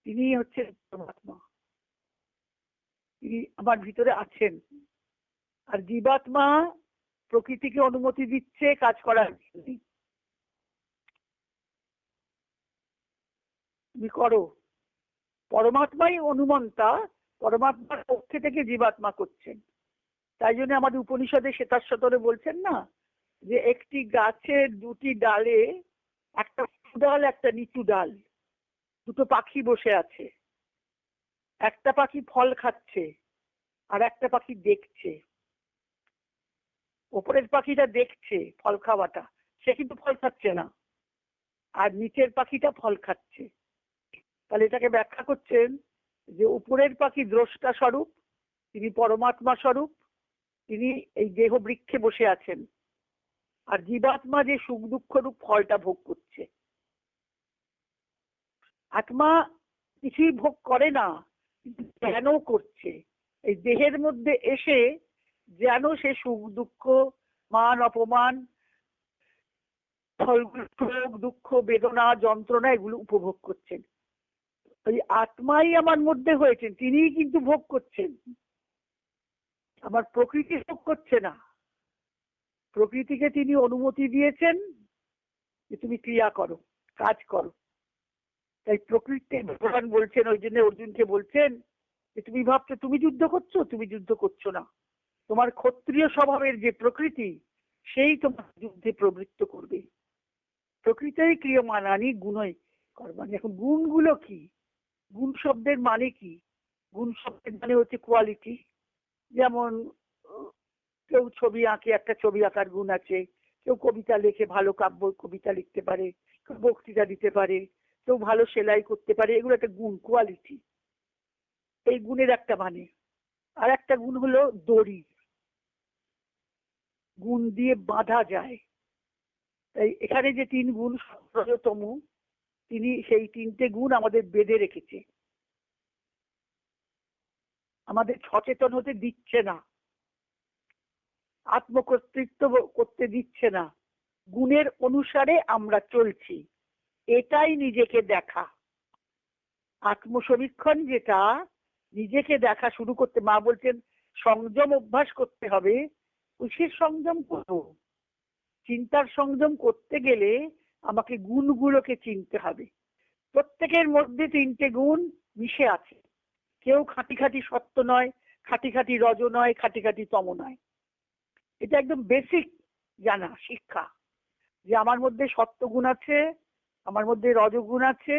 তিনি হচ্ছেন পরমাত্মা, তিনি আমার ভিতরে আছেন। আর জীবাত্মা প্রকৃতিকে অনুমতি দিচ্ছে কাজ করার জন্য। তুমি করো, পরমাত্মাই অনুমন্তা, পরমাত্মার পক্ষে থেকে জীবাত্মা করছেন। তাই জন্য আমাদের উপনিষদে শ্বেতাশ্বতরে বলছেন না যে একটি গাছের দুটি ডালে, একটা উঁচু ডাল একটা নিচু ডাল, দুটো পাখি বসে আছে। একটা পাখি ফল খাচ্ছে আর একটা পাখি দেখছে। ওপরের পাখিটা দেখছে ফল খাওয়াটা, সে কিন্তু ফল খাচ্ছে না, আর নিচের পাখিটা ফল খাচ্ছে। তাহলে এটাকে ব্যাখ্যা করছেন যে উপরের পাখি দ্রষ্টা স্বরূপ, তিনি পরমাত্মা স্বরূপ, তিনি এই দেহ বৃক্ষে বসে আছেন। আর জীবাত্মা যে সুখ দুঃখ রূপ ফলটা ভোগ করছে। আত্মা কিছুই ভোগ করে না, কিন্তু জ্ঞানও করছে। এই দেহের মধ্যে এসে যেন সে সুখ দুঃখ, মান অপমান, সুখ দুঃখ, বেদনা, যন্ত্রণা এগুলো উপভোগ করছেন। ওই আত্মাই আমার মধ্যে হয়েছেন, তিনিই কিন্তু ভোগ করছেন। আমার প্রকৃতি ভোগ করছে না। প্রকৃতিকে তিনি অনুমতি দিয়েছেন যে তুমি ক্রিয়া করো, কাজ করো। তাই প্রকৃতি ভগবান বলছেন, ওই জন্য অর্জুনকে বলছেন যে তুমি ভাবছো তুমি যুদ্ধ করছো, তুমি যুদ্ধ করছো না। তোমার ক্ষত্রিয় স্বভাবের যে প্রকৃতি, সেই তোমার যুদ্ধে প্রবৃত্ত করবে। প্রকৃতিই ক্রিয়মানানি গুণই কর্মাণি। এখন গুণগুলো কি? গুণ শব্দের মানে কি? গুণ শব্দের মানে হচ্ছে কোয়ালিটি। যেমন কেউ ছবি আঁকে, একটা ছবি আঁকার গুণ আছে। কেউ কবিতা লেখে, ভালো কাব্য কবিতা লিখতে পারে। কেউ বক্তৃতা দিতে পারে। কেউ ভালো সেলাই করতে পারে। এগুলো একটা গুণ, কোয়ালিটি। এই গুণের একটা মানে। আর একটা গুণ হলো দড়ি, গুণ দিয়ে বাঁধা যায়। তাই এখানে যে তিন গুণ, সত্রজতম, তিনি সেই তিনটে গুণ আমাদের বেঁধে রেখেছে, আমাদের সচেতন হতে দিচ্ছে না, আত্মকর্তৃত্ব করতে দিচ্ছে না। গুণের অনুসারে আমরা চলছি, এটাই নিজেকে দেখা। আত্মসমীক্ষণ যেটা, নিজেকে দেখা শুরু করতে, মা বলছেন সংযম অভ্যাস করতে হবে। কিসের সংযম করবো? চিন্তার সংযম করতে গেলে আমাকে গুণগুলোকে চিনতে হবে। প্রত্যেকের মধ্যে তিনটে গুণ মিশে আছে। কেউ খাঁটি খাঁটি সত্য নয়, খাঁটি খাঁটি রজ নয়, খাঁটি খাঁটি তম নয়। এটা একদম বেসিক জানা, শিক্ষা, যে আমার মধ্যে সত্য গুণ আছে, আমার মধ্যে রজগুণ আছে,